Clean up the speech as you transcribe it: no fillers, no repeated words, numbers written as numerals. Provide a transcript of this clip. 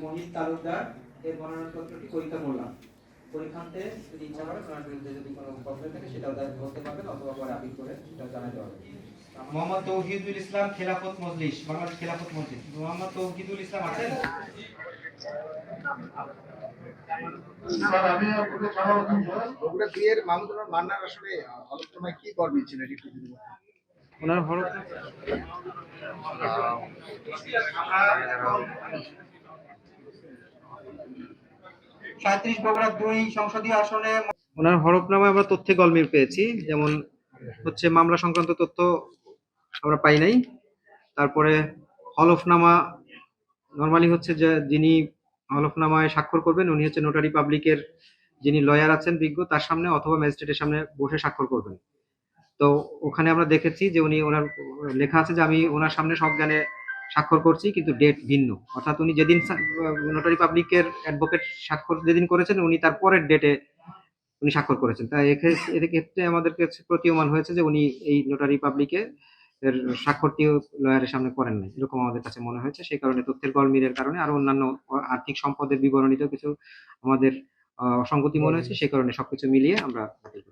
মহিত তালুকদার এর মনোনয়নপত্রটি পরীক্ষা করলাম। পরীক্ষান্তে যদি ইচ্ছা করে ওনার বিরুদ্ধে যদি কোনো প্রবলেম থাকে সেটাও বলতে পারবেন, অথবা পরে আপিল করে সেটাও জানাতে হবে। মোহাম্মদ তৌহিদুল ইসলাম, খেলাফত মজলিস, বাংলাদেশ খেলাফত মজলিস। মোহাম্মদ তৌহিদুল ইসলাম আছেন? স্যার আমি আপনাকে বগুড়া দুইয়ের মাহমুদুর রহমান মান্নার আসলে আলোচনায় কি করবে ছিল এটি একটু যদি বলতেন। ওনার হরফ 37 বগুড়া 2 সংসদীয় আসনে ওনার হরফনামায় আমরা তথ্যে গলমিল পেয়েছি, যেমন হচ্ছে মামলা সংক্রান্ত তথ্য আমরা পাই নাই। তারপরে হলফনামা নরমালি হচ্ছে যে যিনি হলফনামায় স্বাক্ষর করবেন উনি হচ্ছে নোটারি পাবলিকের যিনি লয়ার আছেন বিজ্ঞ, তার সামনে অথবা ম্যাজিস্ট্রেটের সামনে বসে স্বাক্ষর করবেন। তো ওখানে আমরা দেখেছি যে উনি ওনার লেখা আছে যে আমি ওনার সামনে সজ্ঞানে স্বাক্ষর করছি, কিন্তু ডেট ভিন্ন। অর্থাৎ উনি যেদিন নোটারি পাবলিকের অ্যাডভোকেট স্বাক্ষর যেদিন করেছেন উনি তার পরের ডেটে উনি স্বাক্ষর করেছেন। তাই এক্ষেত্রে আমাদের কাছে প্রতীয়মান হয়েছে যে উনি এই নোটারি পাবলিকে এর স্বাক্ষরটি লয়ারের সামনে করেন নাই, এরকম আমাদের কাছে মনে হয়েছে। সেই কারণে তথ্যের গলমিলের কারণে আর অন্যান্য আর্থিক সম্পদের বিবরণীতেও কিছু আমাদের অসঙ্গতি মনে হয়েছে, সেই কারণে সবকিছু মিলিয়ে আমরা বাতিল করেছি।